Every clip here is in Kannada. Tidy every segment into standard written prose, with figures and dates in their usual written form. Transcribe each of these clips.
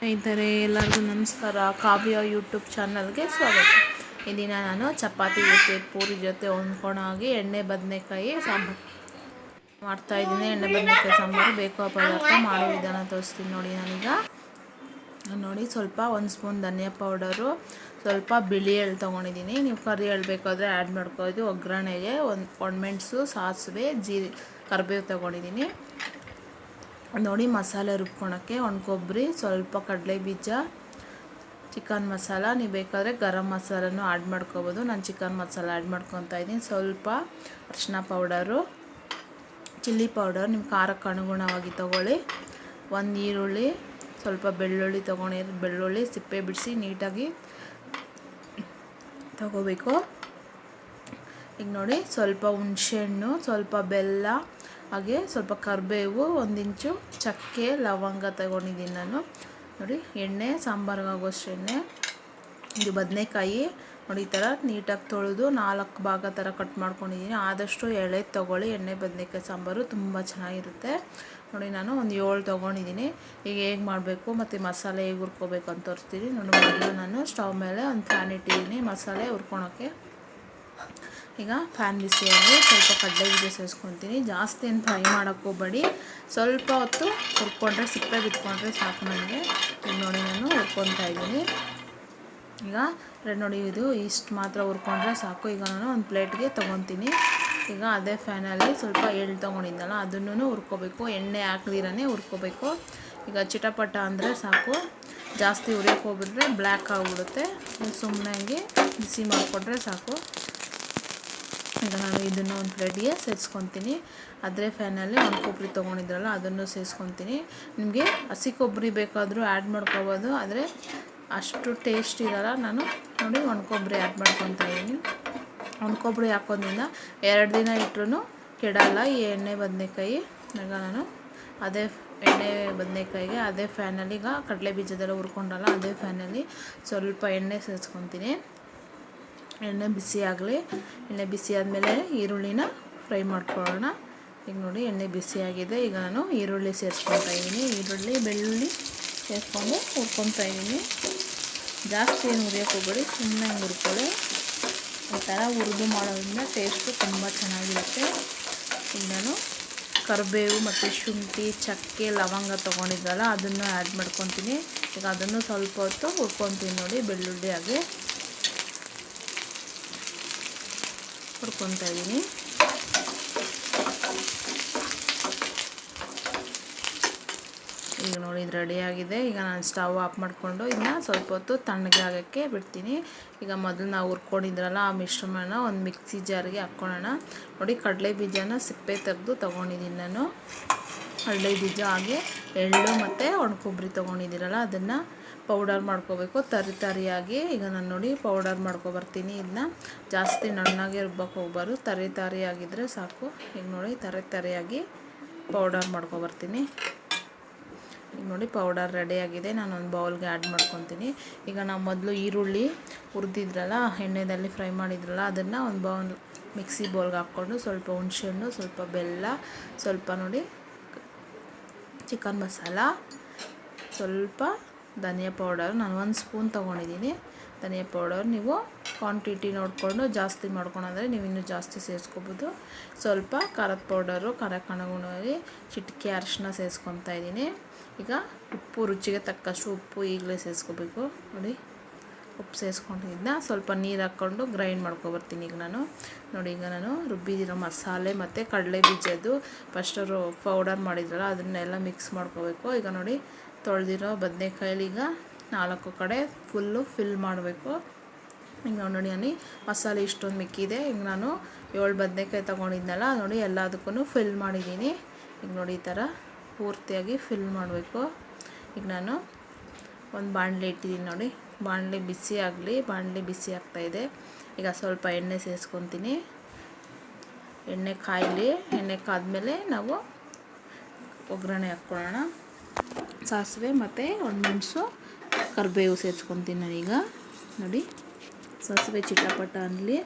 ಸ್ನೇಹಿತರೆ ಎಲ್ಲರಿಗೂ ನಮಸ್ಕಾರ. ಕಾವ್ಯ ಯೂಟ್ಯೂಬ್ ಚಾನಲ್ಗೆ ಸ್ವಾಗತ. ಈ ದಿನ ನಾನು ಚಪಾತಿ ಜೊತೆ ಪೂರಿ ಜೊತೆ ಹೊಂದ್ಕೊಂಡಾಗಿ ಎಣ್ಣೆ ಬದನೆಕಾಯಿ ಸಾಂಬಾರು ಮಾಡ್ತಾಯಿದ್ದೀನಿ. ಎಣ್ಣೆ ಬದನೆಕಾಯಿ ಸಾಂಬಾರು ಬೇಕು ಪದಾರ್ಥ ಮಾಡೋ ವಿಧಾನ ತೋರಿಸ್ತೀನಿ ನೋಡಿ. ನೋಡಿ ಸ್ವಲ್ಪ 1 ಸ್ಪೂನ್ ಧನಿಯಾ ಪೌಡರು, ಸ್ವಲ್ಪ ಬಿಳಿ ಎಳ್ಳು ತೊಗೊಂಡಿದ್ದೀನಿ. ನೀವು ಕರಿ ಎಳ್ಳು ಬೇಕಾದರೆ ಆ್ಯಡ್ ಮಾಡ್ಕೊಳ್ಳೋದು. ಒಗ್ಗರಣೆಗೆ ಒಣಮೆಣಸು, ಸಾಸಿವೆ, ಕರಿಬೇವು ತೊಗೊಂಡಿದ್ದೀನಿ ನೋಡಿ. ಮಸಾಲೆ ರುಬ್ಕೊಳಕ್ಕೆ ಕೊಬ್ಬರಿ, ಸ್ವಲ್ಪ ಕಡಲೆ ಬೀಜ, ಚಿಕನ್ ಮಸಾಲ, ನೀವು ಬೇಕಾದರೆ ಗರಂ ಮಸಾಲನೂ ಆ್ಯಡ್ ಮಾಡ್ಕೋಬೋದು. ನಾನು ಚಿಕನ್ ಮಸಾಲ ಆ್ಯಡ್ ಮಾಡ್ಕೊತಾ ಇದ್ದೀನಿ. ಸ್ವಲ್ಪ ಅರಿಶಿನ ಪೌಡರು, ಚಿಲ್ಲಿ ಪೌಡರ್ ನಿಮ್ಮ ಖಾರಕ್ಕೆ ಅನುಗುಣವಾಗಿ ತೊಗೊಳ್ಳಿ. 1 ಈರುಳ್ಳಿ, ಸ್ವಲ್ಪ ಬೆಳ್ಳುಳ್ಳಿ ತೊಗೊಂಡಿರಿ. ಬೆಳ್ಳುಳ್ಳಿ ಸಿಪ್ಪೆ ಬಿಡಿಸಿ ನೀಟಾಗಿ ತೊಗೋಬೇಕು. ಈಗ ನೋಡಿ ಸ್ವಲ್ಪ ಹುಣಸೆಹಣ್ಣು, ಸ್ವಲ್ಪ ಬೆಲ್ಲ, ಹಾಗೆ ಸ್ವಲ್ಪ ಕರಿಬೇವು, 1 ಇಂಚು ಚಕ್ಕೆ, ಲವಂಗ ತಗೊಂಡಿದ್ದೀನಿ ನಾನು ನೋಡಿ. ಎಣ್ಣೆ ಸಾಂಬಾರಿಗಾಗೋಷ್ಟು ಎಣ್ಣೆ. ಇದು ಬದನೆಕಾಯಿ ನೋಡಿ, ಈ ಥರ ನೀಟಾಗಿ ತೊಳೆದು 4 ಭಾಗ ಥರ ಕಟ್ ಮಾಡ್ಕೊಂಡಿದ್ದೀನಿ. ಆದಷ್ಟು ಎಳೆ ತೊಗೊಳ್ಳಿ. ಎಣ್ಣೆ ಬದನೆಕಾಯಿ ಸಾಂಬಾರು ತುಂಬ ಚೆನ್ನಾಗಿರುತ್ತೆ ನೋಡಿ. ನಾನು 7 ತೊಗೊಂಡಿದ್ದೀನಿ. ಈಗ ಹೇಗೆ ಮಾಡಬೇಕು ಮತ್ತು ಮಸಾಲೆ ಹೇಗೆ ಹುರ್ಕೋಬೇಕು ಅಂತ ತೋರಿಸ್ತೀನಿ ನೋಡಿ. ಮೊದಲು ನಾನು ಸ್ಟವ್ ಮೇಲೆ ಒಂದು ಫ್ಯಾನ್ ಇಟ್ಟಿದ್ದೀನಿ ಮಸಾಲೆ ಹುರ್ಕೊಳಕ್ಕೆ. ಈಗ ಫ್ಯಾನ್ ಬಿಸಿಯಾಗಿ ಸ್ವಲ್ಪ ಕಡಲೆ ಬೀಜ ಸೇರಿಸ್ಕೊತೀನಿ. ಜಾಸ್ತಿ ಏನು ಫ್ರೈ ಮಾಡೋಕ್ಕೆ ಹೋಗಬೇಡಿ, ಸ್ವಲ್ಪ ಹೊತ್ತು ಹುರ್ಕೊಂಡ್ರೆ ಸಿಪ್ಪೆ ಬಿಟ್ಕೊಂಡ್ರೆ ಸಾಕು ನನಗೆ. ಈಗ ನೋಡಿ ನಾನು ಹುರ್ಕೊತಾ ಇದ್ದೀನಿ. ಈಗ ನೋಡಿ ಇದು ಇಷ್ಟು ಮಾತ್ರ ಹುರ್ಕೊಂಡ್ರೆ ಸಾಕು. ಈಗ ನಾನು ಒಂದು ಪ್ಲೇಟ್ಗೆ ತೊಗೊತೀನಿ. ಈಗ ಅದೇ ಫ್ಯಾನಲ್ಲಿ ಸ್ವಲ್ಪ ಎಳ್ಳು ತೊಗೊಂಡಿದ್ದಲ್ಲ ಅದನ್ನು ಹುರ್ಕೋಬೇಕು. ಎಣ್ಣೆ ಹಾಕ್ದಿರೇ ಹುರ್ಕೋಬೇಕು. ಈಗ ಚಿಟಪಟ ಅಂದರೆ ಸಾಕು, ಜಾಸ್ತಿ ಹುರಿಯೋಕ್ಕೆ ಹೋಗ್ಬಿಟ್ರೆ ಬ್ಲ್ಯಾಕ್ ಆಗಿಬಿಡುತ್ತೆ. ಸುಮ್ಮನೆ ಹಂಗೆ ಬಿಸಿ ಮಾಡಿಕೊಂಡ್ರೆ ಸಾಕು. ಈಗ ನಾನು ಇದನ್ನು ಒಂದು ಪ್ಲೇಟ್ಗೆ ಸೇರಿಸ್ಕೊತೀನಿ. ಅದೇ ಫ್ಯಾನಲ್ಲಿ ಕೊಬ್ಬರಿ ತೊಗೊಂಡಿದ್ರಲ್ಲ ಅದನ್ನು ಸೇರಿಸ್ಕೊತೀನಿ. ನಿಮಗೆ ಹಸಿ ಕೊಬ್ಬರಿ ಬೇಕಾದರೂ ಆ್ಯಡ್ ಮಾಡ್ಕೋಬೋದು, ಆದರೆ ಅಷ್ಟು ಟೇಸ್ಟ್ ಇರೋಲ್ಲ. ನಾನು ನೋಡಿ ಕೊಬ್ಬರಿ ಆ್ಯಡ್ ಮಾಡ್ಕೊತಾ ಇದ್ದೀನಿ. ಕೊಬ್ಬರಿ ಹಾಕೋದ್ರಿಂದ 2 ದಿನ ಇಟ್ಟರೂ ಕೆಡಲ್ಲ ಈ ಎಣ್ಣೆ ಬದನೆಕಾಯಿ. ಈಗ ನಾನು ಅದೇ ಎಣ್ಣೆ ಬದನೆಕಾಯಿಗೆ ಅದೇ ಫ್ಯಾನಲ್ಲಿ ಈಗ ಕಡಲೆ ಬೀಜದೆಲ್ಲ ಹುರ್ಕೊಂಡಲ್ಲ ಅದೇ ಫ್ಯಾನಲ್ಲಿ ಸ್ವಲ್ಪ ಎಣ್ಣೆ ಸೇರಿಸ್ಕೊತೀನಿ. ಎಣ್ಣೆ ಬಿಸಿ ಆಗಲಿ. ಎಣ್ಣೆ ಬಿಸಿ ಆದಮೇಲೆ ಈರುಳ್ಳಿನ ಫ್ರೈ ಮಾಡ್ಕೊಳ್ಳೋಣ. ಈಗ ನೋಡಿ ಎಣ್ಣೆ ಬಿಸಿಯಾಗಿದೆ. ಈಗ ನಾನು ಈರುಳ್ಳಿ ಸೇರಿಸ್ಕೊತಾ ಇದ್ದೀನಿ. ಈರುಳ್ಳಿ, ಬೆಳ್ಳುಳ್ಳಿ ಸೇರಿಸ್ಕೊಂಡು ಹುರ್ಕೊತಾ ಇದ್ದೀನಿ. ಜಾಸ್ತಿ ಏನು ಹುರಿಯೋಕ್ಕೆ ಹೋಗ್ಬೇಡಿ, ಸುಮ್ಮನೆ ಹಂಗೆ ಹುರ್ಕೊಳ್ಳಿ. ಈ ಥರ ಹುರಿದು ಮಾಡೋದ್ರಿಂದ ಟೇಸ್ಟು ತುಂಬ ಚೆನ್ನಾಗಿರುತ್ತೆ. ಈಗ ನಾನು ಕರಿಬೇವು ಮತ್ತು ಶುಂಠಿ, ಚಕ್ಕೆ, ಲವಂಗ ತೊಗೊಂಡಿದ್ದಲ್ಲ ಅದನ್ನು ಆ್ಯಡ್ ಮಾಡ್ಕೊತೀನಿ. ಈಗ ಅದನ್ನು ಸ್ವಲ್ಪ ಹೊತ್ತು ಹುರ್ಕೊತೀನಿ ನೋಡಿ. ಬೆಳ್ಳುಳ್ಳಿ ಹಾಗೆ ಹುರ್ಕೊತಾ ಇದ್ದೀನಿ. ಈಗ ನೋಡಿ ಇದು ರೆಡಿಯಾಗಿದೆ. ಈಗ ನಾನು ಸ್ಟವ್ ಆಫ್ ಮಾಡಿಕೊಂಡು ಇದನ್ನ ಸ್ವಲ್ಪ ಹೊತ್ತು ತಣ್ಣಗೆ ಆಗೋಕ್ಕೆ ಬಿಡ್ತೀನಿ. ಈಗ ಮೊದಲು ನಾವು ಹುರ್ಕೊಂಡಿದ್ರಲ್ಲ ಆ ಮಿಶ್ರಣನ ಒಂದು ಮಿಕ್ಸಿ ಜಾರಿಗೆ ಹಾಕ್ಕೊಳ್ಳೋಣ ನೋಡಿ. ಕಡಲೆ ಬೀಜನ ಸಿಪ್ಪೆ ತೆಗೆದು ತೊಗೊಂಡಿದ್ದೀನಿ ನಾನು. ಕಡಲೆ ಬೀಜ ಹಾಗೆ ಎಳ್ಳು ಮತ್ತು ಕೊಬ್ಬರಿ ತೊಗೊಂಡಿದ್ದೀರಲ್ಲ ಅದನ್ನು ಪೌಡರ್ ಮಾಡ್ಕೋಬೇಕು ತರಿಯಾಗಿ. ಈಗ ನಾನು ನೋಡಿ ಪೌಡರ್ ಮಾಡ್ಕೊಬರ್ತೀನಿ. ಇದನ್ನ ಜಾಸ್ತಿ ನುಣ್ಣಗೆ ರುಬ್ಬಕ್ಕೆ ಹೋಗ್ಬಾರ್ದು, ತರಿಯಾಗಿದ್ದರೆ ಸಾಕು. ಈಗ ನೋಡಿ ತರಿಯಾಗಿ ಪೌಡರ್ ಮಾಡ್ಕೊಬರ್ತೀನಿ. ಈಗ ನೋಡಿ ಪೌಡರ್ ರೆಡಿಯಾಗಿದೆ. ನಾನು ಒಂದು ಬೌಲ್ಗೆ ಆ್ಯಡ್ ಮಾಡ್ಕೊತೀನಿ. ಈಗ ನಾವು ಮೊದಲು ಈರುಳ್ಳಿ ಹುರಿದಿದ್ರಲ್ಲ ಎಣ್ಣೆಯಲ್ಲಿ ಫ್ರೈ ಮಾಡಿದ್ರಲ್ಲ ಅದನ್ನು ಒಂದು ಮಿಕ್ಸಿ ಬೌಲ್ಗೆ ಹಾಕ್ಕೊಂಡು ಸ್ವಲ್ಪ ಹುಣಸೆಹಣ್ಣು, ಸ್ವಲ್ಪ ಬೆಲ್ಲ, ಸ್ವಲ್ಪ ನೋಡಿ ಚಿಕನ್ ಮಸಾಲ, ಸ್ವಲ್ಪ ಧನಿಯಾ ಪೌಡರ್, ನಾನು 1 ಸ್ಪೂನ್ ತೊಗೊಂಡಿದ್ದೀನಿ ಧನಿಯಾ ಪೌಡರ್. ನೀವು ಕ್ವಾಂಟಿಟಿ ನೋಡಿಕೊಂಡು ಜಾಸ್ತಿ ಮಾಡ್ಕೊಳಂದರೆ ನೀವು ಇನ್ನೂ ಜಾಸ್ತಿ ಸೇರಿಸ್ಕೋಬೋದು. ಸ್ವಲ್ಪ ಖಾರದ ಪೌಡರು, ಖಾರಕ್ಕೆ ಅನುಗುಣವಾಗಿ ಚಿಟಿಕೆ ಅರಿಶಿನ ಸೇರಿಸ್ಕೊತಾ ಇದ್ದೀನಿ. ಈಗ ಉಪ್ಪು, ರುಚಿಗೆ ತಕ್ಕಷ್ಟು ಉಪ್ಪು ಈಗಲೇ ಸೇರಿಸ್ಕೋಬೇಕು ನೋಡಿ. ಉಪ್ಪು ಸೇರಿಸ್ಕೊಂಡಿದ್ದನ್ನ ಸ್ವಲ್ಪ ನೀರು ಹಾಕ್ಕೊಂಡು ಗ್ರೈಂಡ್ ಮಾಡ್ಕೊಬರ್ತೀನಿ. ಈಗ ನಾನು ನೋಡಿ ಈಗ ನಾನು ರುಬ್ಬಿದಿರೋ ಮಸಾಲೆ ಮತ್ತು ಕಡಲೆ ಬೀಜದ್ದು ಫಸ್ಟರು ಪೌಡರ್ ಮಾಡಿದ್ರಲ್ಲ ಅದನ್ನೆಲ್ಲ ಮಿಕ್ಸ್ ಮಾಡ್ಕೋಬೇಕು. ಈಗ ನೋಡಿ ತೊಳೆದಿರೋ ಬದನೆಕಾಯಲ್ಲಿ ಈಗ 4 ಕಡೆ ಫುಲ್ಲು ಫಿಲ್ ಮಾಡಬೇಕು. ಈಗ ನೋಡಿ ನಾನು ಮಸಾಲೆ ಇಷ್ಟೊಂದು ಮಿಕ್ಕಿದೆ. ಈಗ ನಾನು 7 ಬದನೆಕಾಯಿ ತೊಗೊಂಡಿದ್ನಲ್ಲ ನೋಡಿ ಎಲ್ಲದಕ್ಕೂ ಫಿಲ್ ಮಾಡಿದ್ದೀನಿ. ಈಗ ನೋಡಿ ಈ ಥರ ಪೂರ್ತಿಯಾಗಿ ಫಿಲ್ ಮಾಡಬೇಕು. ಈಗ ನಾನು ಒಂದು ಬಾಣಲೆ ಇಟ್ಟಿದ್ದೀನಿ ನೋಡಿ. ಬಾಣಲೆ ಬಿಸಿ ಆಗಲಿ. ಬಾಣಲೆ ಬಿಸಿ ಆಗ್ತಾಯಿದೆ. ಈಗ ಸ್ವಲ್ಪ ಎಣ್ಣೆ ಸೇರಿಸ್ಕೊತೀನಿ. ಎಣ್ಣೆ ಕಾಯಲಿ. ಎಣ್ಣೆ ಕಾದ್ಮೇಲೆ ನಾವು ಒಗ್ಗರಣೆ ಹಾಕ್ಕೊಳ್ಳೋಣ. ಸಾಸಿವೆ ಮತ್ತು ಒಣಮೆಣಸು, ಕರಿಬೇವು ಸೇರಿಸ್ಕೊತೀನಿ ನಾನೀಗ ನೋಡಿ. ಸಾಸಿವೆ ಚಿಟಪಟ ಅನ್ನಲಿ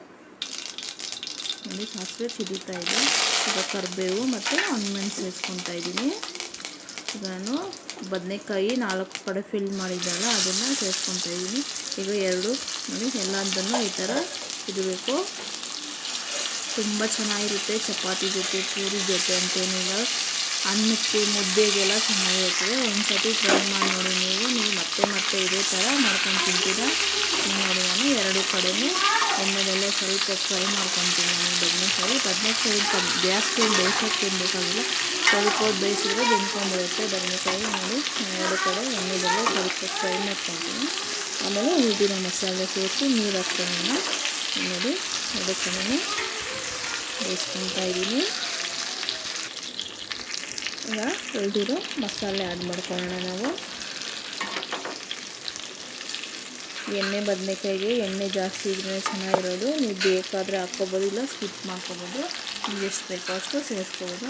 ನೋಡಿ. ಸಾಸಿವೆ ಸಿಡಿತಾ ಇದೆ. ಈಗ ಕರಿಬೇವು ಮತ್ತು ಒಣಮೆಣಸು ಸೇರಿಸ್ಕೊತಾ ಇದ್ದೀನಿ. ಈಗ ನಾನು ಬದನೆಕಾಯಿ 4 ಕಡೆ ಫಿಲ್ ಮಾಡಿದ್ದಲ್ಲ ಅದನ್ನು ಸೇರಿಸ್ಕೊತಾ ಇದ್ದೀನಿ. ಈಗ 2 ನೋಡಿ ಎಲ್ಲದನ್ನು ಈ ಥರ ಇಡಬೇಕು. ತುಂಬ ಚೆನ್ನಾಗಿರುತ್ತೆ ಚಪಾತಿ ಜೊತೆ ಪೂರಿ ಜೊತೆ ಅಂತೇನಿಲ್ಲ, ಅನ್ನಕ್ಕೆ ಮುದ್ದೆಗೆಲ್ಲ ಚೆನ್ನಾಗಿರ್ತದೆ. ಒಂದು ಸತಿ ಟ್ರೈ ಮಾಡಿ ನೋಡಿ. ನೀವು ಮತ್ತೆ ಇದೇ ಥರ ಮಾಡ್ಕೊಂಡು ತಿಂತೀರಾ. ನೋಡಿ ನಾನು 2 ಕಡೆಯೂ ಎಣ್ಣೆದಲ್ಲೇ ಸ್ವಲ್ಪ ಫ್ರೈ ಮಾಡ್ಕೊತೀನಿ. ನಾನು ಬದನೆಕಾಯಿ ಜಾಸ್ತಿ ಬೇಯಿಸೋಕ್ಕೇನು ಬೇಕಾಗಿಲ್ಲ, ಸ್ವಲ್ಪ ಹೊತ್ತು ಬೇಯಿಸಿದ್ರೆ ಬೆಂದ್ಕೊಂಡ್ಬಿಡುತ್ತೆ ಬದನೆಕಾಯಿ. ನೋಡಿ 2 ಕಡೆ ಎಣ್ಣೆದಲ್ಲೇ ಸ್ವಲ್ಪ ಫ್ರೈ ಮಾಡ್ಕೊತೀನಿ. ಆಮೇಲೆ ಉಳಿದಿರೋ ಮಸಾಲೆ ಸೇರಿಸಿ ನೀರು ಹಾಕ್ತೀನಿ. ನೋಡಿ 2 ಕಡೆಯೂ ಬೇಯಿಸ್ಕೊತಾ ಇದ್ದೀನಿ. ಈಗ ಉಳಿದಿರೋ ಮಸಾಲೆ ಆ್ಯಡ್ ಮಾಡ್ಕೊಳ್ಳೋಣ ನಾವು. ಎಣ್ಣೆ ಬದನೆಕಾಯಿಗೆ ಎಣ್ಣೆ ಜಾಸ್ತಿ ಇದ್ರೆ ಚೆನ್ನಾಗಿರೋದು. ನೀವು ಬೇಕಾದರೆ ಹಾಕ್ಕೊಬೋದು, ಇಲ್ಲ ಸ್ಕಿಪ್ ಮಾಡ್ಕೊಬೋದು. ನಿಮ್ಗೆ ಎಷ್ಟು ಬೇಕೋ ಅಷ್ಟು ಸೇರಿಸ್ಕೊಬೋದು.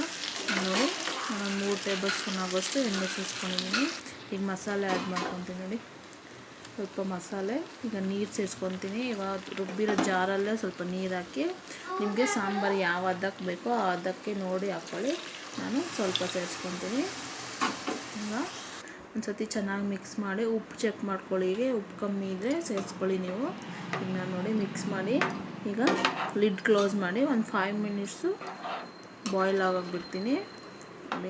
ನೋಡಿ ನಾನು 3 ಟೇಬಲ್ ಸ್ಪೂನ್ ಆಗೋಷ್ಟು ಎಣ್ಣೆ ಸೇರಿಸ್ಕೊಂಡಿದ್ದೀನಿ. ಈಗ ಮಸಾಲೆ ಆ್ಯಡ್ ಮಾಡ್ಕೊತೀನಿ. ನೋಡಿ ಸ್ವಲ್ಪ ಮಸಾಲೆ, ಈಗ ನೀರು ಸೇರಿಸ್ಕೊತೀನಿ. ಇವಾಗ ರುಬ್ಬಿರೋ ಜಾರಲ್ಲೇ ಸ್ವಲ್ಪ ನೀರು ಹಾಕಿ, ನಿಮಗೆ ಸಾಂಬಾರು ಯಾವ ಹದಕ್ಕೆ ಬೇಕೋ ಆ ಹದಕ್ಕೆ ನೋಡಿ ಹಾಕ್ಕೊಳ್ಳಿ. ನಾನು ಸ್ವಲ್ಪ ಸೇರಿಸ್ಕೊತೀನಿ. ಈಗ ಒಂದು ಸತಿ ಚೆನ್ನಾಗಿ ಮಿಕ್ಸ್ ಮಾಡಿ ಉಪ್ಪು ಚೆಕ್ ಮಾಡ್ಕೊಳ್ಳಿ. ಈಗ ಉಪ್ಪು ಕಮ್ಮಿ ಇದ್ದರೆ ಸೇರಿಸ್ಕೊಳ್ಳಿ ನೀವು. ಈಗ ನಾನು ನೋಡಿ ಮಿಕ್ಸ್ ಮಾಡಿ ಈಗ ಲಿಡ್ ಕ್ಲೋಸ್ ಮಾಡಿ ಒಂದು 5 ಮಿನಿಟ್ಸು ಬಾಯ್ಲ್ ಆಗೋಕ್ಕೆ ಬಿಡ್ತೀನಿ.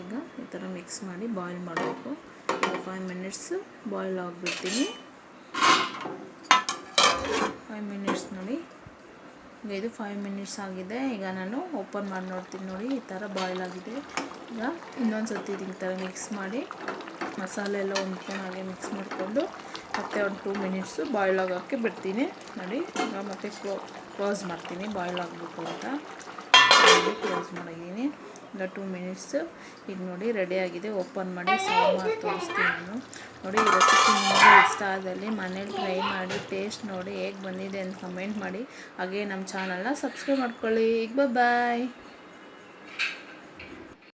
ಈಗ ಈ ಥರ ಮಿಕ್ಸ್ ಮಾಡಿ ಬಾಯ್ಲ್ ಮಾಡಬೇಕು. ಈಗ 5 ಮಿನಿಟ್ಸು ಬಾಯ್ಲ್ ಆಗಿಬಿಡ್ತೀನಿ. 5 ಮಿನಿಟ್ಸ್ ನೋಡಿ, ಈಗ ಇದು 5 ಮಿನಿಟ್ಸ್ ಆಗಿದೆ. ಈಗ ನಾನು ಓಪನ್ ಮಾಡಿ ನೋಡ್ತೀನಿ. ನೋಡಿ ಈ ಥರ ಬಾಯ್ಲ್ ಆಗಿದೆ. ಈಗ ಇನ್ನೊಂದು ಸರ್ತಿ ಈ ಥರ ಮಿಕ್ಸ್ ಮಾಡಿ ಮಸಾಲೆ ಎಲ್ಲ ಹೊಂದ್ಕೊಂಡು ಹಾಗೆ ಮಿಕ್ಸ್ ಮಾಡಿಕೊಂಡು ಮತ್ತೆ ಒಂದು 2 ಮಿನಿಟ್ಸು ಬಾಯ್ಲ್ ಆಗೋಕ್ಕೆ ಬಿಡ್ತೀನಿ. ನೋಡಿ ಈಗ ಮತ್ತೆ ಕ್ಲೋಸ್ ಮಾಡ್ತೀನಿ ಬಾಯ್ಲ್ ಆಗಬೇಕು ಅಂತ. ಕ್ಲೋಸ್ ಮಾಡಿದ್ದೀನಿ. ಈಗ 2 ಮಿನಿಟ್ಸು ಈಗ ನೋಡಿ ರೆಡಿಯಾಗಿದೆ. ಓಪನ್ ಮಾಡಿ ಸರ್ವ್ ಮಾಡಿ ತೋರಿಸ್ತೀನಿ ನಾನು. ನೋಡಿ ಈ ರೆಸಿಪಿ ನಿಮಗೆ ಇಷ್ಟ ಆದಲ್ಲಿ ಮನೇಲಿ ಟ್ರೈ ಮಾಡಿ ಟೇಸ್ಟ್ ನೋಡಿ ಹೇಗೆ ಬಂದಿದೆ ಅಂತ ಕಮೆಂಟ್ ಮಾಡಿ. ಹಾಗೆ ನಮ್ಮ ಚಾನಲ್ನ ಸಬ್ಸ್ಕ್ರೈಬ್ ಮಾಡ್ಕೊಳ್ಳಿ. ಈಗ ಬಾಯ್.